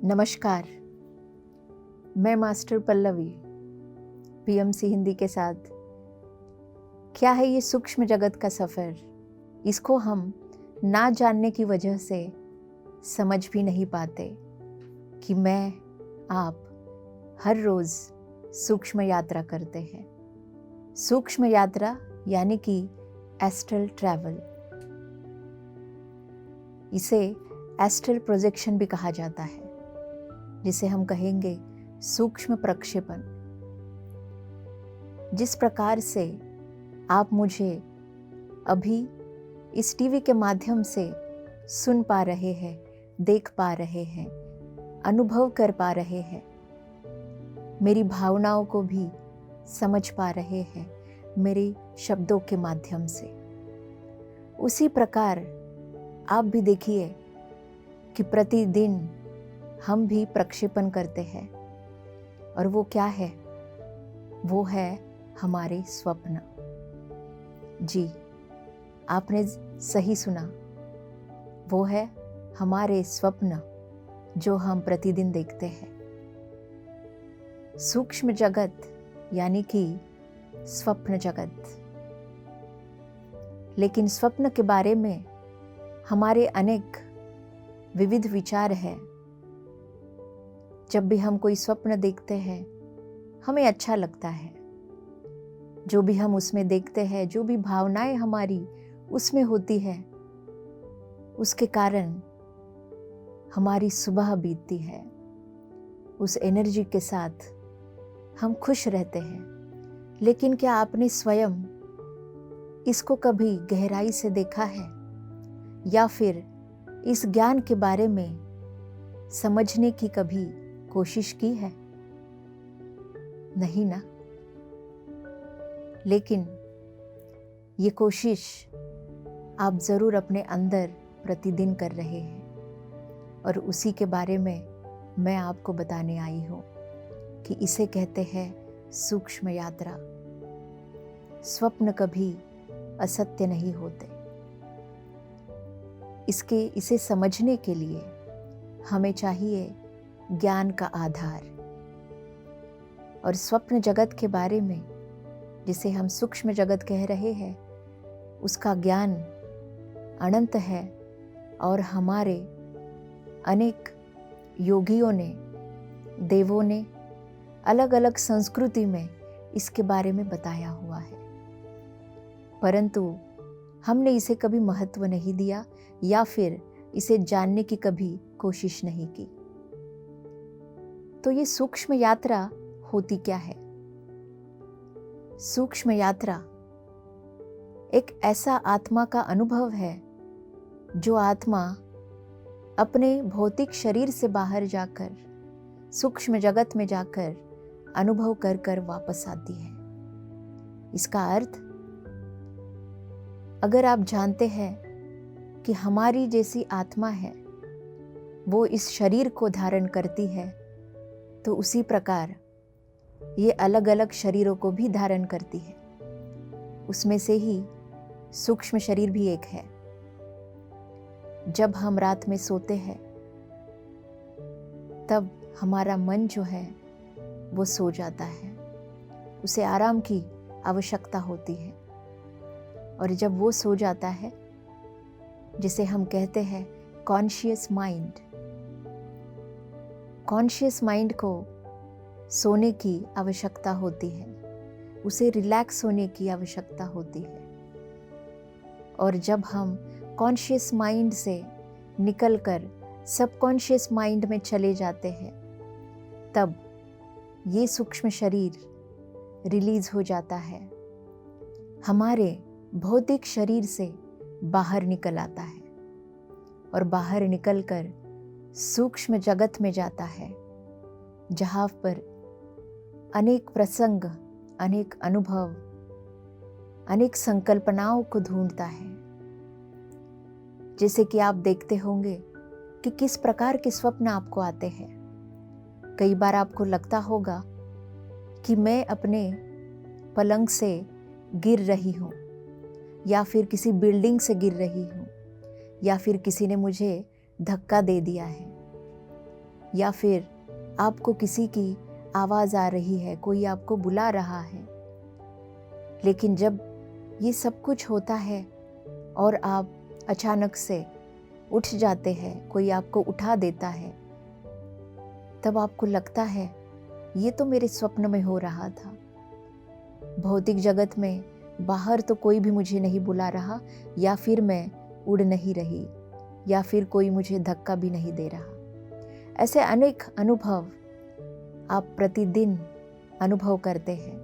नमस्कार, मैं master Pallavi PMC Hindi के साथ। क्या है ये सूक्ष्म जगत का सफ़र? इसको हम ना जानने की वजह से समझ भी नहीं पाते कि मैं आप हर रोज़ सूक्ष्म यात्रा करते हैं। सूक्ष्म यात्रा यानी कि एस्ट्रल ट्रैवल। इसे एस्ट्रल प्रोजेक्शन भी कहा जाता है, जिसे हम कहेंगे सूक्ष्म प्रक्षेपण। जिस प्रकार से आप मुझे अभी इस टीवी के माध्यम से सुन पा रहे हैं, देख पा रहे हैं, अनुभव कर पा रहे हैं, मेरी भावनाओं को भी समझ पा रहे हैं मेरे शब्दों के माध्यम से, उसी प्रकार आप भी देखिए कि प्रतिदिन हम भी प्रक्षेपण करते हैं। और वो क्या है? वो है हमारे स्वप्न। जी, आपने सही सुना, वो है हमारे स्वप्न जो हम प्रतिदिन देखते हैं। सूक्ष्म जगत यानी कि स्वप्न जगत। लेकिन स्वप्न के बारे में हमारे अनेक विविध विचार हैं। जब भी हम कोई स्वप्न देखते हैं, हमें अच्छा लगता है। जो भी हम उसमें देखते हैं, जो भी भावनाएं हमारी उसमें होती है, उसके कारण हमारी सुबह बीतती है। उस एनर्जी के साथ हम खुश रहते हैं। लेकिन क्या आपने स्वयं इसको कभी गहराई से देखा है, या फिर इस ज्ञान के बारे में समझने की कभी कोशिश की है? नहीं ना। लेकिन ये कोशिश आप जरूर अपने अंदर प्रतिदिन कर रहे हैं, और उसी के बारे में मैं आपको बताने आई हूँ कि इसे कहते हैं सूक्ष्म यात्रा। स्वप्न कभी असत्य नहीं होते। इसे समझने के लिए हमें चाहिए ज्ञान का आधार। और स्वप्न जगत के बारे में, जिसे हम सूक्ष्म जगत कह रहे हैं, उसका ज्ञान अनंत है। और हमारे अनेक योगियों ने, देवों ने अलग अलग संस्कृति में इसके बारे में बताया हुआ है, परंतु हमने इसे कभी महत्व नहीं दिया, या फिर इसे जानने की कभी कोशिश नहीं की। तो ये सूक्ष्म यात्रा होती क्या है? सूक्ष्म यात्रा एक ऐसा आत्मा का अनुभव है जो आत्मा अपने भौतिक शरीर से बाहर जाकर, सूक्ष्म जगत में जाकर अनुभव कर कर वापस आती है। इसका अर्थ, अगर आप जानते हैं कि हमारी जैसी आत्मा है, वो इस शरीर को धारण करती है, तो उसी प्रकार ये अलग अलग शरीरों को भी धारण करती है। उसमें से ही सूक्ष्म शरीर भी एक है। जब हम रात में सोते हैं, तब हमारा मन जो है वो सो जाता है। उसे आराम की आवश्यकता होती है। और जब वो सो जाता है, जिसे हम कहते हैं कॉन्शियस माइंड, कॉन्शियस माइंड को सोने की आवश्यकता होती है, उसे रिलैक्स होने की आवश्यकता होती है। और जब हम कॉन्शियस माइंड से निकलकर सबकॉन्शियस माइंड में चले जाते हैं, तब ये सूक्ष्म शरीर रिलीज हो जाता है, हमारे भौतिक शरीर से बाहर निकल आता है, और बाहर निकलकर सूक्ष्म जगत में जाता है, जहाँ पर अनेक प्रसंग, अनेक अनुभव, अनेक संकल्पनाओं को ढूंढता है। जैसे कि आप देखते होंगे कि किस प्रकार के स्वप्न आपको आते हैं। कई बार आपको लगता होगा कि मैं अपने पलंग से गिर रही हूँ, या फिर किसी बिल्डिंग से गिर रही हूँ, या फिर किसी ने मुझे धक्का दे दिया है। या फिर आपको किसी की आवाज़ आ रही है, कोई आपको बुला रहा है। लेकिन जब ये सब कुछ होता है और आप अचानक से उठ जाते हैं, कोई आपको उठा देता है, तब आपको लगता है ये तो मेरे स्वप्न में हो रहा था। भौतिक जगत में बाहर तो कोई भी मुझे नहीं बुला रहा, या फिर मैं उड़ नहीं रही, या फिर कोई मुझे धक्का भी नहीं दे रहा। ऐसे अनेक अनुभव आप प्रतिदिन अनुभव करते हैं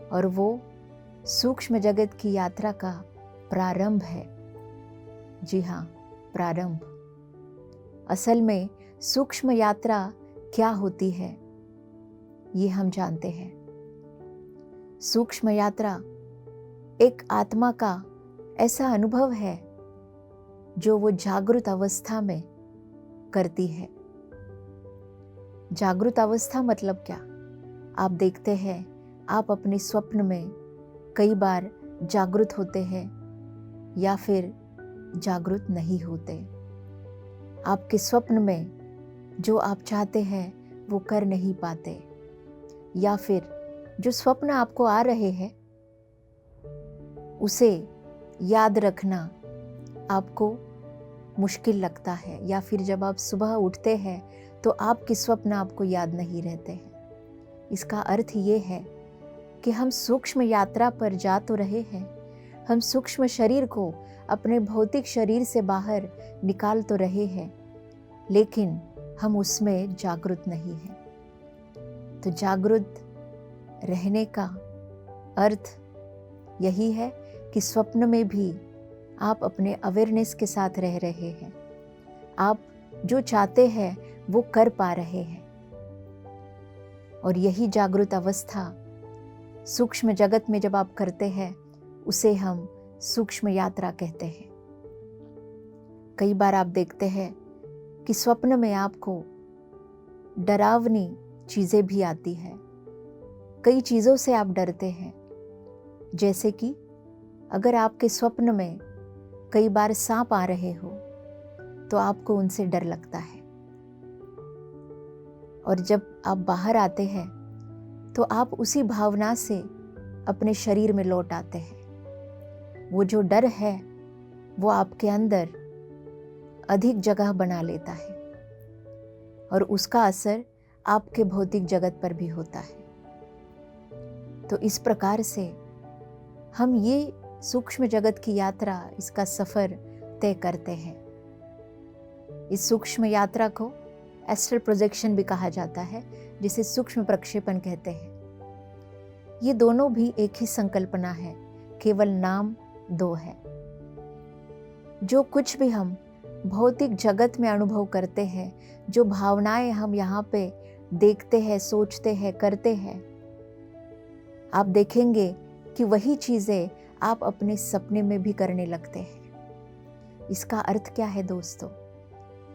और वो सूक्ष्म जगत की यात्रा का प्रारंभ है। जी हाँ, प्रारंभ। असल में सूक्ष्म यात्रा क्या होती है ये हम जानते हैं। सूक्ष्म यात्रा एक आत्मा का ऐसा अनुभव है जो वो जागृत अवस्था में करती है। जागृत अवस्था मतलब क्या? आप देखते हैं, आप अपने स्वप्न में कई बार जागृत होते हैं या फिर जागृत नहीं होते। आपके स्वप्न में जो आप चाहते हैं वो कर नहीं पाते, या फिर जो स्वप्न आपको आ रहे हैं उसे याद रखना आपको मुश्किल लगता है, या फिर जब आप सुबह उठते हैं तो आपके स्वप्न आपको याद नहीं रहते हैं। इसका अर्थ ये है कि हम सूक्ष्म यात्रा पर जा तो रहे हैं, हम सूक्ष्म शरीर को अपने भौतिक शरीर से बाहर निकाल तो रहे हैं, लेकिन हम उसमें जागृत नहीं हैं। तो जागृत रहने का अर्थ यही है कि स्वप्न में भी आप अपने अवेयरनेस के साथ रह रहे हैं। आप जो चाहते हैं वो कर पा रहे हैं, और यही जागृत अवस्था सूक्ष्म जगत में जब आप करते हैं उसे हम सूक्ष्म यात्रा कहते हैं। कई बार आप देखते हैं कि स्वप्न में आपको डरावनी चीज़ें भी आती है। कई चीज़ों से आप डरते हैं, जैसे कि अगर आपके स्वप्न में कई बार सांप आ रहे हो तो आपको उनसे डर लगता है, और जब आप बाहर आते हैं तो आप उसी भावना से अपने शरीर में लौट आते हैं। वो जो डर है वो आपके अंदर अधिक जगह बना लेता है और उसका असर आपके भौतिक जगत पर भी होता है। तो इस प्रकार से हम ये सूक्ष्म जगत की यात्रा, इसका सफ़र तय करते हैं। इस सूक्ष्म यात्रा को एस्ट्रल प्रोजेक्शन भी कहा जाता है, जिसे सूक्ष्म प्रक्षेपण कहते हैं। ये दोनों भी एक ही संकल्पना है, केवल नाम दो है। जो कुछ भी हम भौतिक जगत में अनुभव करते हैं, जो भावनाएं हम यहाँ पे देखते हैं, सोचते हैं, करते हैं, आप देखेंगे कि वही चीज़ें आप अपने सपने में भी करने लगते हैं। इसका अर्थ क्या है दोस्तों?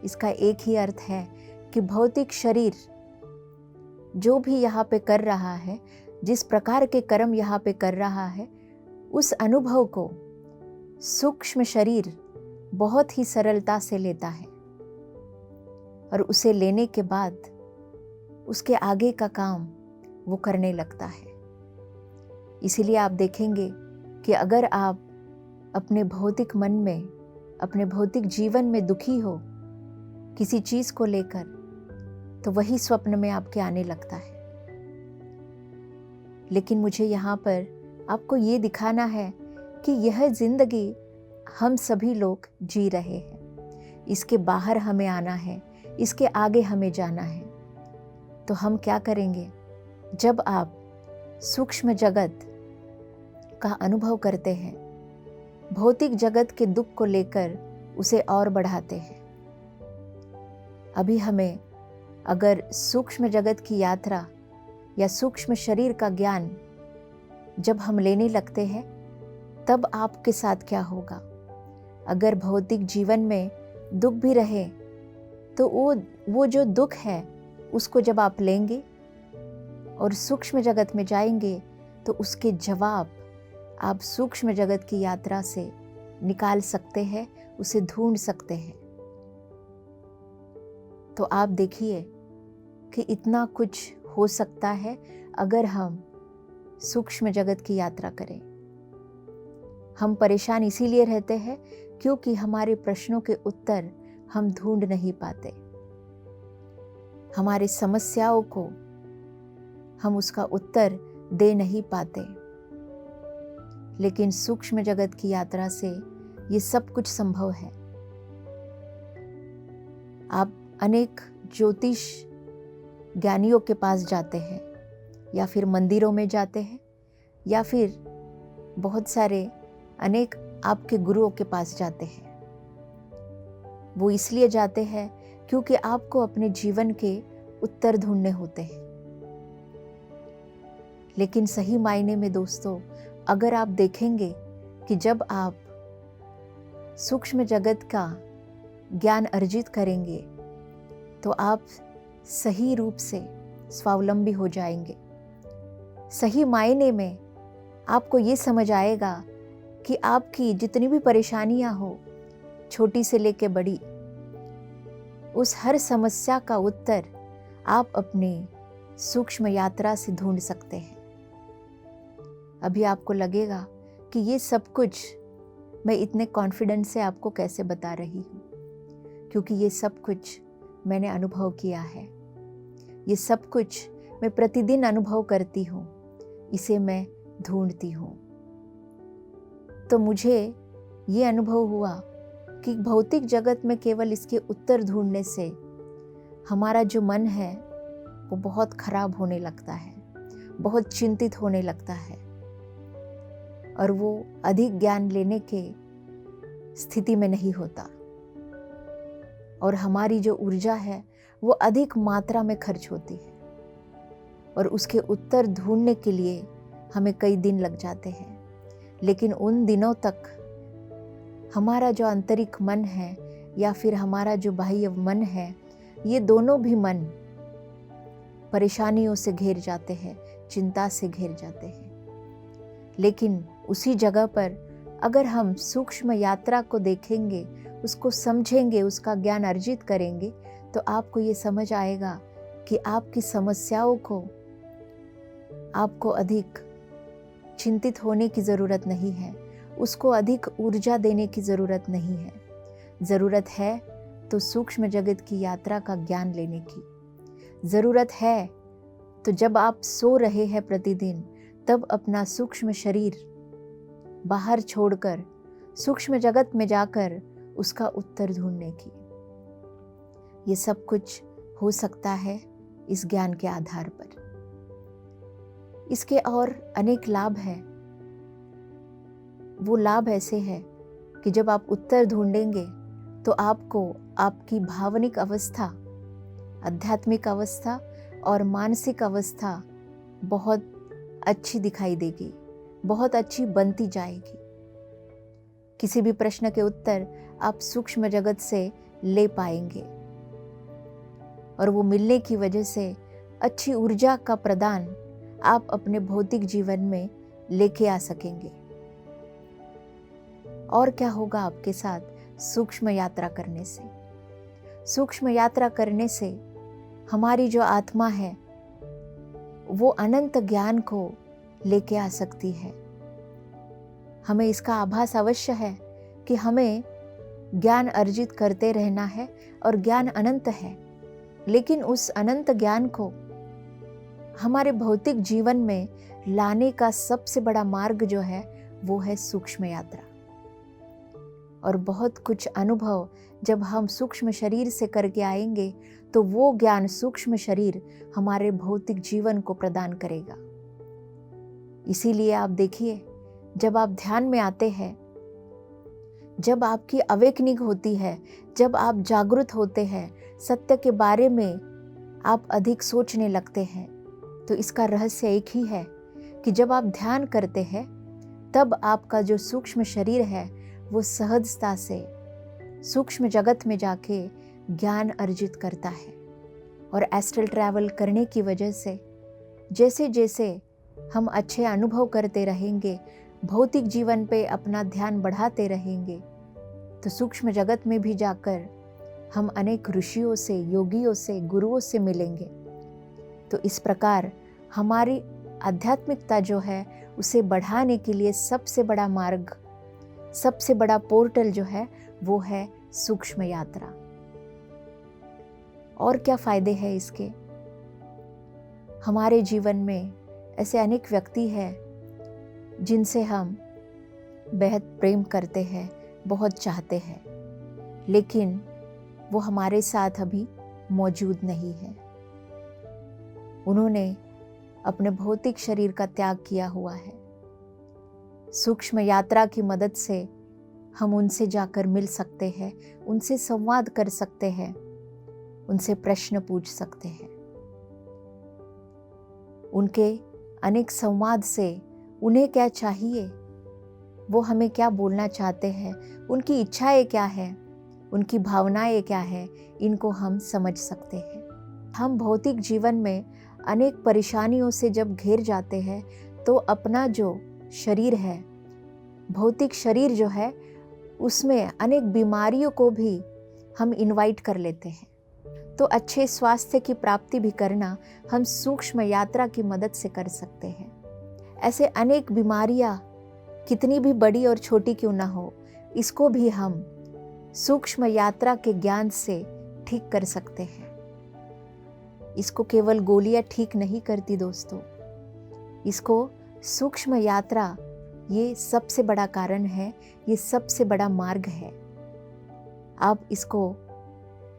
इसका एक ही अर्थ है कि भौतिक शरीर जो भी यहाँ पे कर रहा है, जिस प्रकार के कर्म यहाँ पे कर रहा है, उस अनुभव को सूक्ष्म शरीर बहुत ही सरलता से लेता है, और उसे लेने के बाद उसके आगे का काम वो करने लगता है। इसीलिए आप देखेंगे कि अगर आप अपने भौतिक मन में, अपने भौतिक जीवन में दुखी हो किसी चीज़ को लेकर, तो वही स्वप्न में आपके आने लगता है। लेकिन मुझे यहाँ पर आपको ये दिखाना है कि यह जिंदगी हम सभी लोग जी रहे हैं। इसके बाहर हमें आना है, इसके आगे हमें जाना है। तो हम क्या करेंगे? जब आप सूक्ष्म जगत का अनुभव करते हैं, भौतिक जगत के दुख को लेकर उसे और बढ़ाते हैं। अभी हमें अगर सूक्ष्म जगत की यात्रा या सूक्ष्म शरीर का ज्ञान जब हम लेने लगते हैं, तब आपके साथ क्या होगा? अगर भौतिक जीवन में दुख भी रहे तो वो जो दुख है उसको जब आप लेंगे और सूक्ष्म जगत में जाएंगे, तो उसके जवाब आप सूक्ष्म जगत की यात्रा से निकाल सकते हैं, उसे ढूंढ सकते हैं। तो आप देखिए कि इतना कुछ हो सकता है अगर हम सूक्ष्म जगत की यात्रा करें। हम परेशान इसीलिए रहते हैं क्योंकि हमारे प्रश्नों के उत्तर हम ढूंढ नहीं पाते। हमारी समस्याओं को हम उसका उत्तर दे नहीं पाते। लेकिन सूक्ष्म जगत की यात्रा से ये सब कुछ संभव है। आप अनेक ज्योतिष ज्ञानियों के पास जाते हैं, या फिर मंदिरों में जाते हैं, या फिर बहुत सारे अनेक आपके गुरुओं के पास जाते हैं। वो इसलिए जाते हैं क्योंकि आपको अपने जीवन के उत्तर ढूंढने होते हैं। लेकिन सही मायने में दोस्तों, अगर आप देखेंगे कि जब आप सूक्ष्म जगत का ज्ञान अर्जित करेंगे तो आप सही रूप से स्वावलंबी हो जाएंगे। सही मायने में आपको ये समझ आएगा कि आपकी जितनी भी परेशानियां हो, छोटी से लेके बड़ी, उस हर समस्या का उत्तर आप अपनी सूक्ष्म यात्रा से ढूंढ सकते हैं। अभी आपको लगेगा कि ये सब कुछ मैं इतने कॉन्फिडेंस से आपको कैसे बता रही हूँ, क्योंकि ये सब कुछ मैंने अनुभव किया है। ये सब कुछ मैं प्रतिदिन अनुभव करती हूँ, इसे मैं ढूंढती हूँ। तो मुझे ये अनुभव हुआ कि भौतिक जगत में केवल इसके उत्तर ढूंढने से हमारा जो मन है वो बहुत खराब होने लगता है, बहुत चिंतित होने लगता है, और वो अधिक ज्ञान लेने के स्थिति में नहीं होता, और हमारी जो ऊर्जा है वो अधिक मात्रा में खर्च होती है, और उसके उत्तर ढूंढने के लिए हमें कई दिन लग जाते हैं। लेकिन उन दिनों तक हमारा जो आंतरिक मन है या फिर हमारा जो बाह्य मन है, ये दोनों भी मन परेशानियों से घिर जाते हैं, चिंता से घिर जाते हैं। लेकिन उसी जगह पर अगर हम सूक्ष्म यात्रा को देखेंगे, उसको समझेंगे, उसका ज्ञान अर्जित करेंगे, तो आपको ये समझ आएगा कि आपकी समस्याओं को आपको अधिक चिंतित होने की ज़रूरत नहीं है, उसको अधिक ऊर्जा देने की ज़रूरत नहीं है। ज़रूरत है तो सूक्ष्म जगत की यात्रा का ज्ञान लेने की। ज़रूरत है तो जब आप सो रहे हैं प्रतिदिन, तब अपना सूक्ष्म शरीर बाहर छोड़कर सूक्ष्म जगत में जाकर उसका उत्तर ढूंढने की। ये सब कुछ हो सकता है इस ज्ञान के आधार पर। इसके और अनेक लाभ हैं। वो लाभ ऐसे हैं कि जब आप उत्तर ढूंढेंगे तो आपको आपकी भावनिक अवस्था, आध्यात्मिक अवस्था और मानसिक अवस्था बहुत अच्छी दिखाई देगी, बहुत अच्छी बनती जाएगी। किसी भी प्रश्न के उत्तर आप सूक्ष्म जगत से ले पाएंगे, और वो मिलने की वजह से अच्छी ऊर्जा का प्रदान आप अपने भौतिक जीवन में लेके आ सकेंगे। और क्या होगा आपके साथ सूक्ष्म यात्रा करने से? सूक्ष्म यात्रा करने से हमारी जो आत्मा है वो अनंत ज्ञान को लेके आ सकती है। हमें इसका आभास अवश्य है कि हमें ज्ञान अर्जित करते रहना है, और ज्ञान अनंत है। लेकिन उस अनंत ज्ञान को हमारे भौतिक जीवन में लाने का सबसे बड़ा मार्ग जो है वो है सूक्ष्म यात्रा। और बहुत कुछ अनुभव जब हम सूक्ष्म शरीर से करके आएंगे तो वो ज्ञान सूक्ष्म शरीर हमारे भौतिक जीवन को प्रदान करेगा। इसीलिए आप देखिए, जब आप ध्यान में आते हैं, जब आपकी अवेकनिंग होती है, जब आप जागृत होते हैं, सत्य के बारे में आप अधिक सोचने लगते हैं, तो इसका रहस्य एक ही है कि जब आप ध्यान करते हैं तब आपका जो सूक्ष्म शरीर है वो सहजता से सूक्ष्म जगत में जाके ज्ञान अर्जित करता है। और एस्ट्रल ट्रैवल करने की वजह से जैसे जैसे हम अच्छे अनुभव करते रहेंगे, भौतिक जीवन पे अपना ध्यान बढ़ाते रहेंगे, तो सूक्ष्म जगत में भी जाकर हम अनेक ऋषियों से, योगियों से, गुरुओं से मिलेंगे। तो इस प्रकार हमारी आध्यात्मिकता जो है उसे बढ़ाने के लिए सबसे बड़ा मार्ग, सबसे बड़ा पोर्टल जो है वो है सूक्ष्म यात्रा। और क्या फायदे हैं इसके? हमारे जीवन में ऐसे अनेक व्यक्ति हैं जिनसे हम बेहद प्रेम करते हैं, बहुत चाहते हैं, लेकिन वो हमारे साथ अभी मौजूद नहीं है। उन्होंने अपने भौतिक शरीर का त्याग किया हुआ है। सूक्ष्म यात्रा की मदद से हम उनसे जाकर मिल सकते हैं, उनसे संवाद कर सकते हैं, उनसे प्रश्न पूछ सकते हैं। उनके अनेक संवाद से उन्हें क्या चाहिए, वो हमें क्या बोलना चाहते हैं, उनकी इच्छाएं क्या है, उनकी भावनाएं क्या है, इनको हम समझ सकते हैं। हम भौतिक जीवन में अनेक परेशानियों से जब घिर जाते हैं तो अपना जो शरीर है, भौतिक शरीर जो है, उसमें अनेक बीमारियों को भी हम इनवाइट कर लेते हैं। तो अच्छे स्वास्थ्य की प्राप्ति भी करना हम सूक्ष्म यात्रा की मदद से कर सकते हैं। ऐसे अनेक बीमारियां कितनी भी बड़ी और छोटी क्यों ना हो, इसको भी हम सूक्ष्म यात्रा के ज्ञान से ठीक कर सकते हैं। इसको केवल गोलियां ठीक नहीं करती दोस्तों, इसको सूक्ष्म यात्रा ये सबसे बड़ा कारण है, ये सबसे बड़ा मार्ग है। आप इसको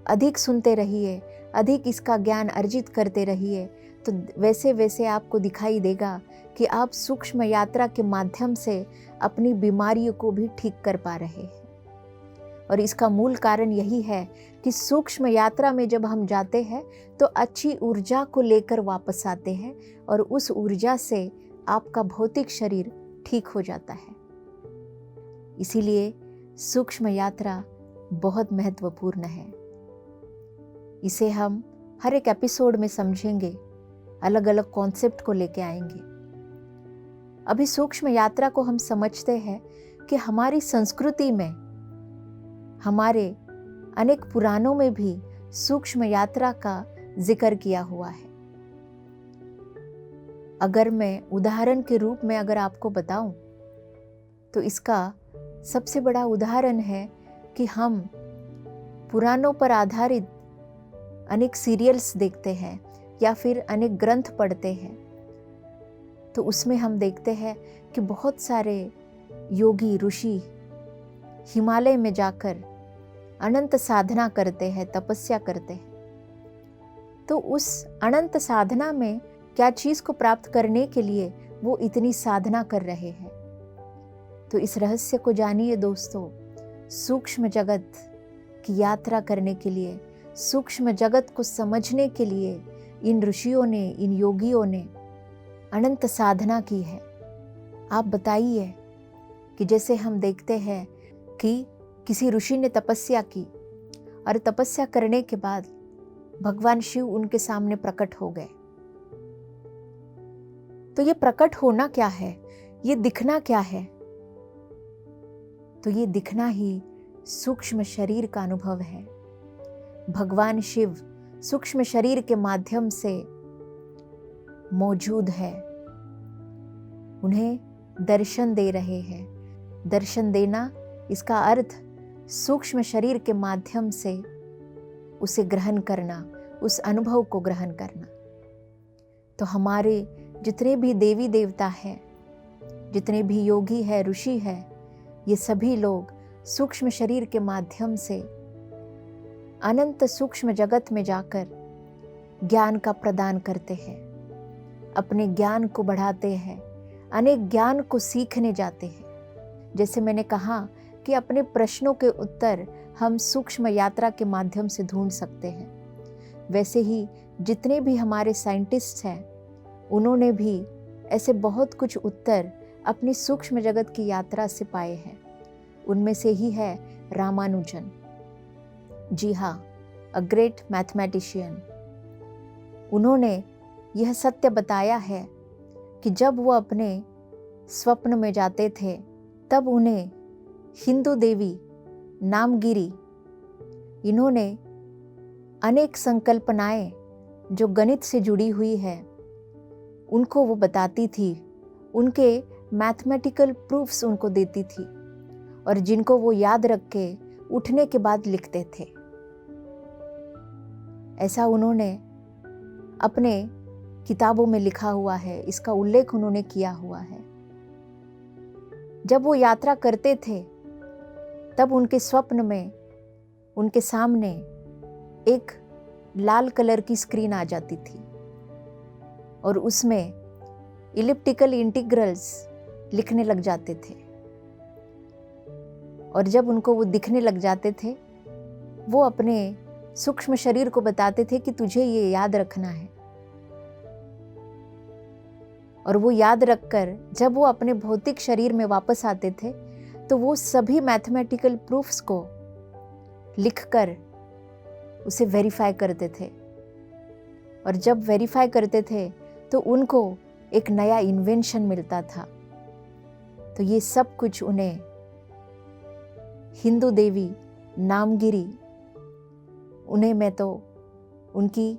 अधिक सुनते रहिए, अधिक इसका ज्ञान अर्जित करते रहिए, तो वैसे वैसे आपको दिखाई देगा कि आप सूक्ष्म यात्रा के माध्यम से अपनी बीमारियों को भी ठीक कर पा रहे हैं। और इसका मूल कारण यही है कि सूक्ष्म यात्रा में जब हम जाते हैं तो अच्छी ऊर्जा को लेकर वापस आते हैं और उस ऊर्जा से आपका भौतिक शरीर ठीक हो जाता है। इसीलिए सूक्ष्म यात्रा बहुत महत्वपूर्ण है। इसे हम हर एक एपिसोड में समझेंगे, अलग अलग कॉन्सेप्ट को लेके आएंगे। अभी सूक्ष्म यात्रा को हम समझते हैं कि हमारी संस्कृति में, हमारे अनेक पुराणों में भी सूक्ष्म यात्रा का जिक्र किया हुआ है। अगर मैं उदाहरण के रूप में अगर आपको बताऊं तो इसका सबसे बड़ा उदाहरण है कि हम पुराणों पर आधारित अनेक सीरियल्स देखते हैं या फिर अनेक ग्रंथ पढ़ते हैं, तो उसमें हम देखते हैं कि बहुत सारे योगी ऋषि हिमालय में जाकर अनंत साधना करते हैं, तपस्या करते हैं। तो उस अनंत साधना में क्या चीज़ को प्राप्त करने के लिए वो इतनी साधना कर रहे हैं? तो इस रहस्य को जानिए दोस्तों। सूक्ष्म जगत की यात्रा करने के लिए, सूक्ष्म जगत को समझने के लिए इन ऋषियों ने, इन योगियों ने अनंत साधना की है। आप बताइए कि जैसे हम देखते हैं कि किसी ऋषि ने तपस्या की और तपस्या करने के बाद भगवान शिव उनके सामने प्रकट हो गए, तो ये प्रकट होना क्या है, ये दिखना क्या है? तो ये दिखना ही सूक्ष्म शरीर का अनुभव है। भगवान शिव सूक्ष्म शरीर के माध्यम से मौजूद है, उन्हें दर्शन दे रहे हैं। दर्शन देना, इसका अर्थ सूक्ष्म शरीर के माध्यम से उसे ग्रहण करना, उस अनुभव को ग्रहण करना। तो हमारे जितने भी देवी देवता हैं, जितने भी योगी हैं, ऋषि हैं, ये सभी लोग सूक्ष्म शरीर के माध्यम से अनंत सूक्ष्म जगत में जाकर ज्ञान का प्रदान करते हैं, अपने ज्ञान को बढ़ाते हैं, अनेक ज्ञान को सीखने जाते हैं। जैसे मैंने कहा कि अपने प्रश्नों के उत्तर हम सूक्ष्म यात्रा के माध्यम से ढूंढ सकते हैं, वैसे ही जितने भी हमारे साइंटिस्ट हैं, उन्होंने भी ऐसे बहुत कुछ उत्तर अपनी सूक्ष्म जगत की यात्रा से पाए हैं। उनमें से ही है रामानुजन। जी हाँ, अ ग्रेट मैथमेटिशियन। उन्होंने यह सत्य बताया है कि जब वो अपने स्वप्न में जाते थे, तब उन्हें हिंदू देवी नामगिरी इन्होंने अनेक संकल्पनाएं जो गणित से जुड़ी हुई है उनको वो बताती थी, उनके मैथमेटिकल प्रूफ्स उनको देती थी और जिनको वो याद रख के उठने के बाद लिखते थे। ऐसा उन्होंने अपने किताबों में लिखा हुआ है, इसका उल्लेख उन्होंने किया हुआ है। जब वो यात्रा करते थे तब उनके स्वप्न में उनके सामने एक लाल कलर की स्क्रीन आ जाती थी और उसमें इलिप्टिकल इंटीग्रल्स लिखने लग जाते थे और जब उनको वो दिखने लग जाते थे वो अपने सूक्ष्म शरीर को बताते थे कि तुझे ये याद रखना है। और वो याद रखकर जब वो अपने भौतिक शरीर में वापस आते थे तो वो सभी मैथमेटिकल प्रूफ्स को लिखकर उसे वेरीफाई करते थे और जब वेरीफाई करते थे तो उनको एक नया इन्वेंशन मिलता था। तो ये सब कुछ उन्हें हिंदू देवी नामगिरी, उन्हें मैं तो उनकी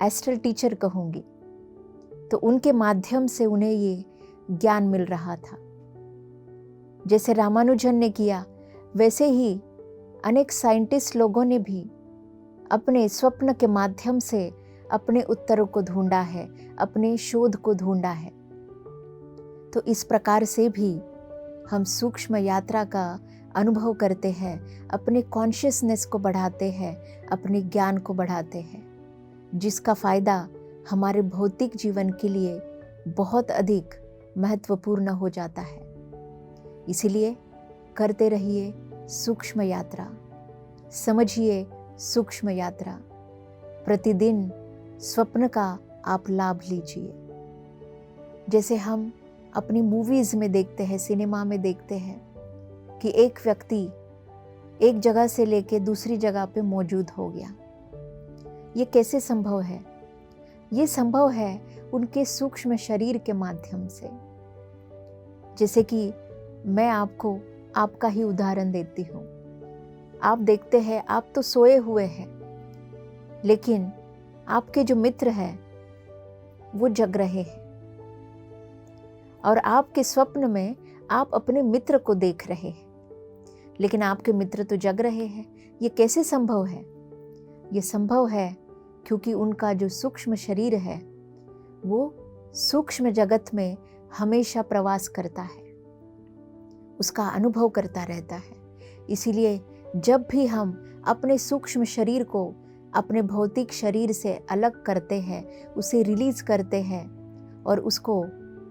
एस्ट्रल टीचर कहूँगी, तो उनके माध्यम से उन्हें ये ज्ञान मिल रहा था। जैसे रामानुजन ने किया वैसे ही अनेक साइंटिस्ट लोगों ने भी अपने स्वप्न के माध्यम से अपने उत्तरों को ढूंढा है, अपने शोध को ढूंढा है। तो इस प्रकार से भी हम सूक्ष्म यात्रा का अनुभव करते हैं, अपने कॉन्शियसनेस को बढ़ाते हैं, अपने ज्ञान को बढ़ाते हैं, जिसका फ़ायदा हमारे भौतिक जीवन के लिए बहुत अधिक महत्वपूर्ण हो जाता है। इसीलिए करते रहिए सूक्ष्म यात्रा, समझिए सूक्ष्म यात्रा, प्रतिदिन स्वप्न का आप लाभ लीजिए। जैसे हम अपनी मूवीज़ में देखते हैं, सिनेमा में देखते हैं कि एक व्यक्ति एक जगह से लेके दूसरी जगह पे मौजूद हो गया। ये कैसे संभव है? ये संभव है उनके सूक्ष्म शरीर के माध्यम से। जैसे कि मैं आपको आपका ही उदाहरण देती हूँ। आप देखते हैं आप तो सोए हुए हैं, लेकिन आपके जो मित्र हैं वो जग रहे हैं और आपके स्वप्न में आप अपने मित्र को देख रहे हैं, लेकिन आपके मित्र तो जग रहे हैं। ये कैसे संभव है? ये संभव है क्योंकि उनका जो सूक्ष्म शरीर है वो सूक्ष्म जगत में हमेशा प्रवास करता है, उसका अनुभव करता रहता है। इसीलिए जब भी हम अपने सूक्ष्म शरीर को अपने भौतिक शरीर से अलग करते हैं, उसे रिलीज करते हैं और उसको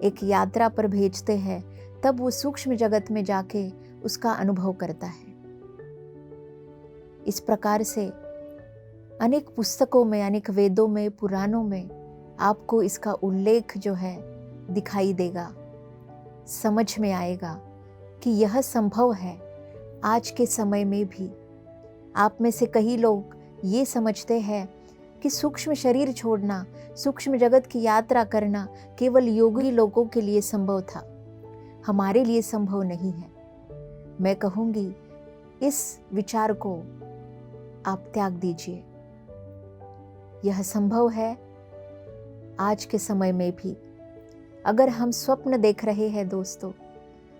एक यात्रा पर भेजते हैं, तब वो सूक्ष्म जगत में जाके उसका अनुभव करता है। इस प्रकार से अनेक पुस्तकों में, अनेक वेदों में, पुराणों में आपको इसका उल्लेख जो है दिखाई देगा, समझ में आएगा कि यह संभव है आज के समय में भी। आप में से कई लोग ये समझते हैं कि सूक्ष्म शरीर छोड़ना, सूक्ष्म जगत की यात्रा करना केवल योगी लोगों के लिए संभव था, हमारे लिए संभव नहीं है। मैं कहूँगी इस विचार को आप त्याग दीजिए। यह संभव है आज के समय में भी। अगर हम स्वप्न देख रहे हैं दोस्तों,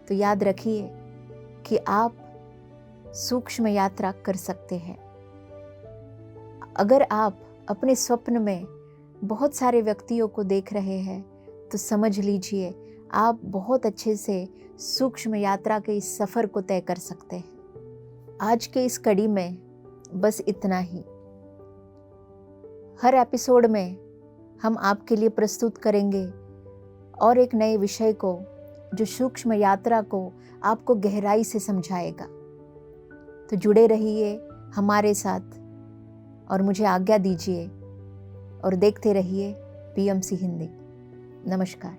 तो याद रखिए कि आप सूक्ष्म यात्रा कर सकते हैं। अगर आप अपने स्वप्न में बहुत सारे व्यक्तियों को देख रहे हैं तो समझ लीजिए आप बहुत अच्छे से सूक्ष्म यात्रा के इस सफ़र को तय कर सकते हैं। आज के इस कड़ी में बस इतना ही। हर एपिसोड में हम आपके लिए प्रस्तुत करेंगे और एक नए विषय को जो सूक्ष्म यात्रा को आपको गहराई से समझाएगा। तो जुड़े रहिए हमारे साथ और मुझे आज्ञा दीजिए और देखते रहिए PMC हिंदी। नमस्कार।